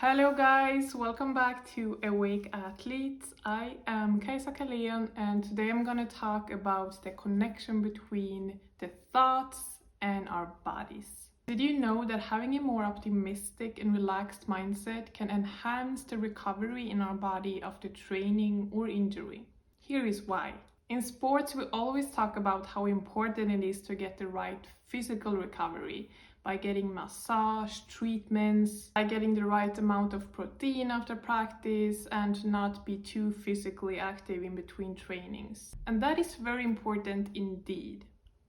Hello guys, welcome back to Awake Athletes. I am Kajsa Kalén and today I'm going to talk about the connection between the thoughts and our bodies. Did you know that having a more optimistic and relaxed mindset can enhance the recovery in our body after training or injury? Here is why. In sports, we always talk about how important it is to get the right physical recovery by getting massage, treatments, by getting the right amount of protein after practice, and to not be too physically active in between trainings. And that is very important indeed.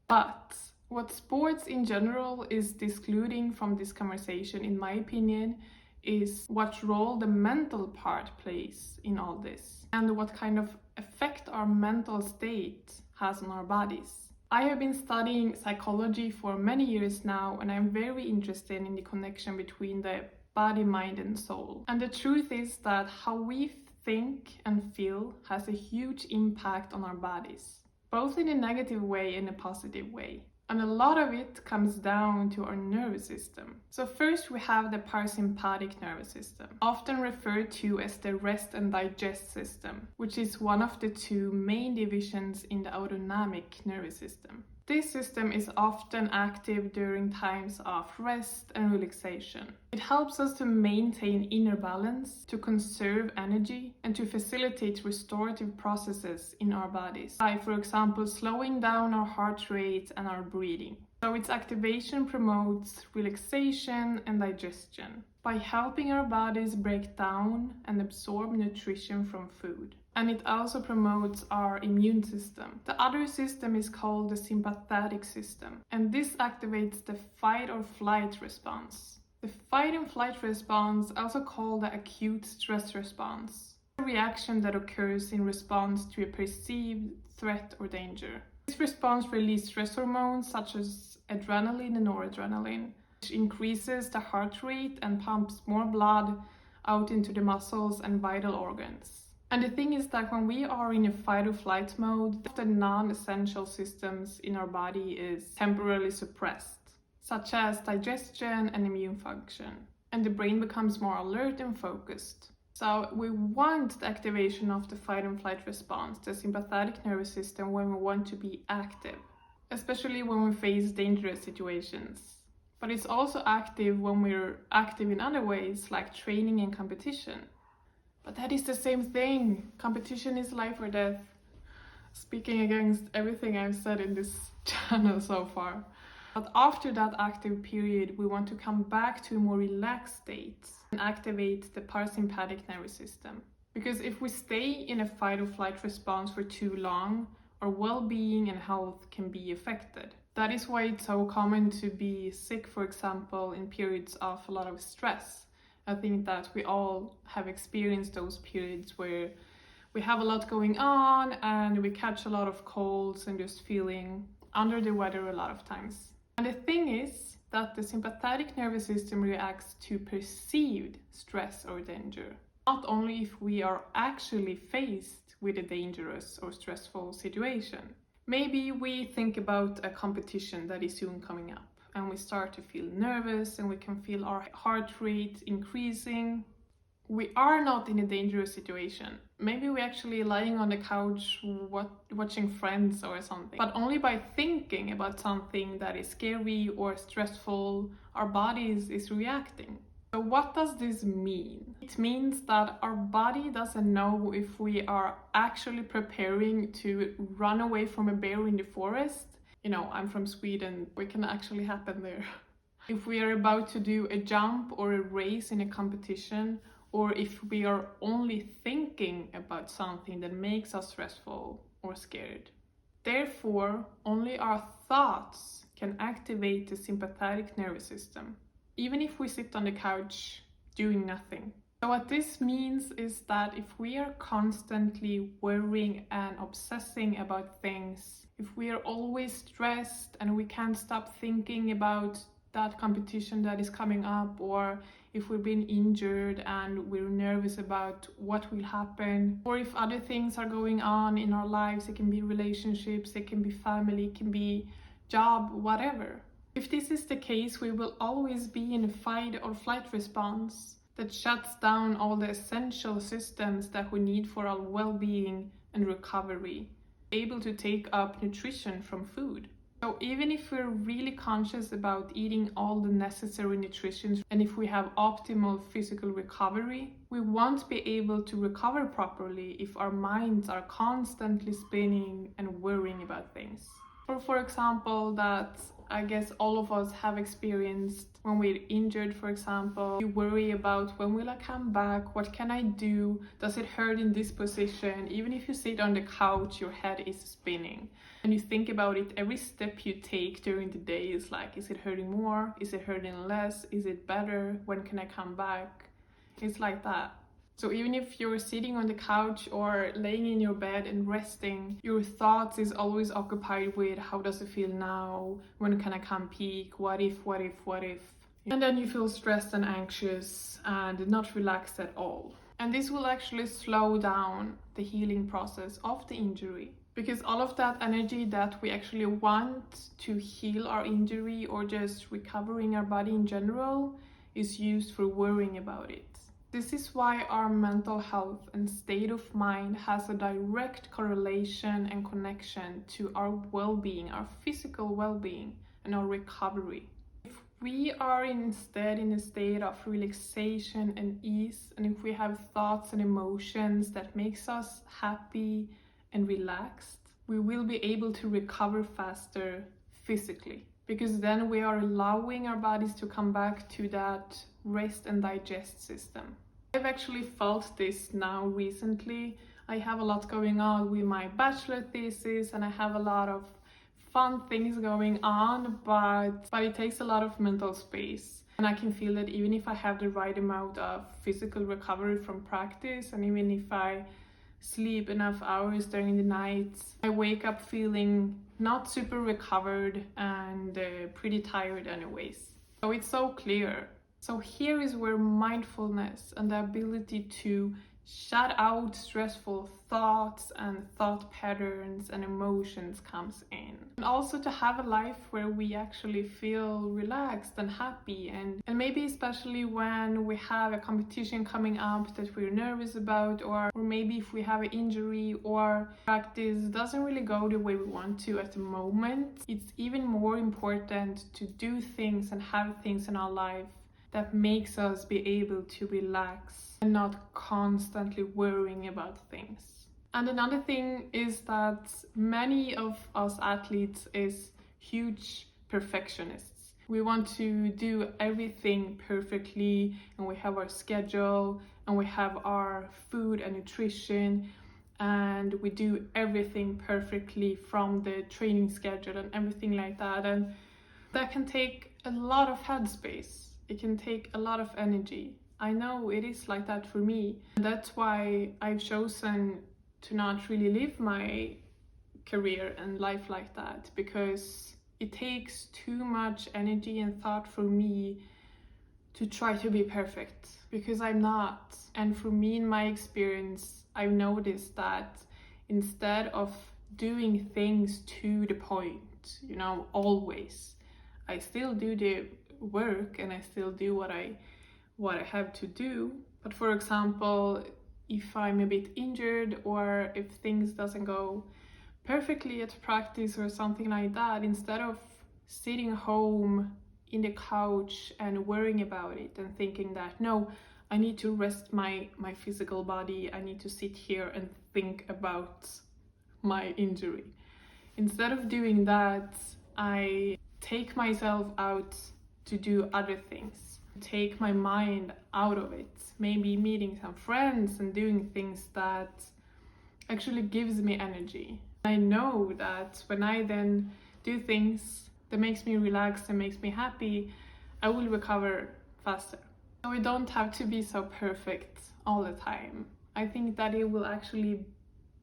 But what sports in general is excluding from this conversation, in my opinion, is what role the mental part plays in all this and what kind of effect our mental state has on our bodies. I have been studying psychology for many years now, and I'm very interested in the connection between the body, mind, and soul. And the truth is that how we think and feel has a huge impact on our bodies, both in a negative way and a positive way. And a lot of it comes down to our nervous system. So first we have the parasympathetic nervous system, often referred to as the rest and digest system, which is one of the two main divisions in the autonomic nervous system. This system is often active during times of rest and relaxation. It helps us to maintain inner balance, to conserve energy, and to facilitate restorative processes in our bodies, by, for example, slowing down our heart rate and our breathing. So its activation promotes relaxation and digestion by helping our bodies break down and absorb nutrition from food. And it also promotes our immune system. The other system is called the sympathetic system, and this activates the fight or flight response. The fight and flight response, also called the acute stress response, a reaction that occurs in response to a perceived threat or danger. This response releases stress hormones such as adrenaline and noradrenaline, which increases the heart rate and pumps more blood out into the muscles and vital organs. And the thing is that when we are in a fight or flight mode, the non-essential systems in our body is temporarily suppressed, such as digestion and immune function, and the brain becomes more alert and focused. So we want the activation of the fight and flight response, the sympathetic nervous system, when we want to be active, especially when we face dangerous situations. But it's also active when we're active in other ways, like training and competition. But that is the same thing. Competition is life or death. Speaking against everything I've said in this channel so far. But after that active period, we want to come back to a more relaxed state and activate the parasympathetic nervous system. Because if we stay in a fight or flight response for too long, our well-being and health can be affected. That is why it's so common to be sick, for example, in periods of a lot of stress. I think that we all have experienced those periods where we have a lot going on and we catch a lot of colds and just feeling under the weather a lot of times. And the thing is that the sympathetic nervous system reacts to perceived stress or danger, not only if we are actually faced with a dangerous or stressful situation. Maybe we think about a competition that is soon coming up, and we start to feel nervous and we can feel our heart rate increasing. We are not in a dangerous situation. Maybe we're actually lying on the couch watching Friends or something. But only by thinking about something that is scary or stressful, our bodies is reacting. So what does this mean? It means that our body doesn't know if we are actually preparing to run away from a bear in the forest. You know, I'm from Sweden, it can actually happen there. If we are about to do a jump or a race in a competition, or if we are only thinking about something that makes us stressful or scared. Therefore, only our thoughts can activate the sympathetic nervous system, even if we sit on the couch doing nothing. So what this means is that if we are constantly worrying and obsessing about things, if we are always stressed and we can't stop thinking about that competition that is coming up, or if we've been injured and we're nervous about what will happen, or if other things are going on in our lives, it can be relationships, it can be family, it can be job, whatever. If this is the case, we will always be in a fight or flight response. that shuts down all the essential systems that we need for our well-being and recovery, able to take up nutrition from food. So even if we're really conscious about eating all the necessary nutrition and if we have optimal physical recovery, we won't be able to recover properly if our minds are constantly spinning and worrying about things. Or for example, that I guess all of us have experienced when we're injured, for example. You worry about, when will I come back? What can I do? Does it hurt in this position? Even if you sit on the couch, your head is spinning. And you think about it, every step you take during the day is like, is it hurting more? Is it hurting less? Is it better? When can I come back? It's like that. So even if you're sitting on the couch or laying in your bed and resting, your thoughts is always occupied with, how does it feel now? When can I come peak? What if, what if, what if? And then you feel stressed and anxious and not relaxed at all. And this will actually slow down the healing process of the injury, because all of that energy that we actually want to heal our injury or just recovering our body in general is used for worrying about it. This is why our mental health and state of mind has a direct correlation and connection to our well-being, our physical well-being and our recovery. If we are instead in a state of relaxation and ease, and if we have thoughts and emotions that makes us happy and relaxed, we will be able to recover faster physically, because then we are allowing our bodies to come back to that rest and digest system. I've actually felt this now recently. I have a lot going on with my bachelor thesis and I have a lot of fun things going on, but it takes a lot of mental space. And I can feel that even if I have the right amount of physical recovery from practice, and even if I sleep enough hours during the night, I wake up feeling not super recovered and pretty tired anyways. So it's so clear. So here is where mindfulness and the ability to shut out stressful thoughts and thought patterns and emotions comes in. And also to have a life where we actually feel relaxed and happy, and maybe especially when we have a competition coming up that we're nervous about, or maybe if we have an injury or practice doesn't really go the way we want to at the moment, it's even more important to do things and have things in our life that makes us be able to relax and not constantly worrying about things. And another thing is that many of us athletes is huge perfectionists. We want to do everything perfectly, and we have our schedule and we have our food and nutrition, and we do everything perfectly from the training schedule and everything like that. And that can take a lot of headspace. It can take a lot of energy. I know it is like that for me. That's why I've chosen to not really live my career and life like that, because it takes too much energy and thought for me to try to be perfect, because I'm not. And for me, in my experience, I've noticed that instead of doing things to the point, always, I still do the work and I still do what I have to do. But for example, if I'm a bit injured or if things doesn't go perfectly at practice or something like that, instead of sitting home in the couch and worrying about it and thinking that no, I need to rest my physical body, I need to sit here and think about my injury. Instead of doing that, I take myself out to do other things, take my mind out of it, maybe meeting some friends and doing things that actually gives me energy. I know that when I then do things that makes me relaxed and makes me happy, I will recover faster. So we don't have to be so perfect all the time. I think that it will actually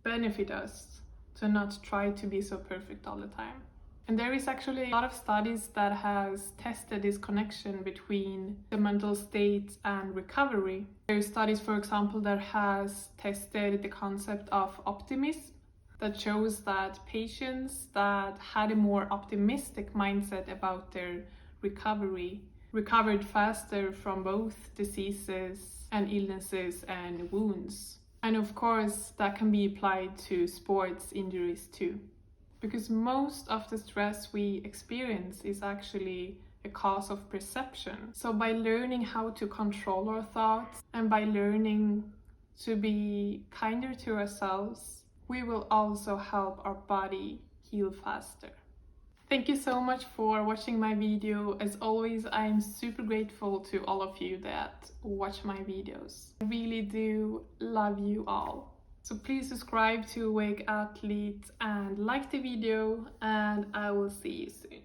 benefit us to not try to be so perfect all the time. And there is actually a lot of studies that has tested this connection between the mental state and recovery. There are studies, for example, that has tested the concept of optimism, that shows that patients that had a more optimistic mindset about their recovery recovered faster from both diseases and illnesses and wounds. And of course, that can be applied to sports injuries too, because most of the stress we experience is actually a cause of perception. So by learning how to control our thoughts and by learning to be kinder to ourselves, we will also help our body heal faster. Thank you so much for watching my video. As always, I am super grateful to all of you that watch my videos. I really do love you all. So please subscribe to Awake Athlete and like the video, and I will see you soon.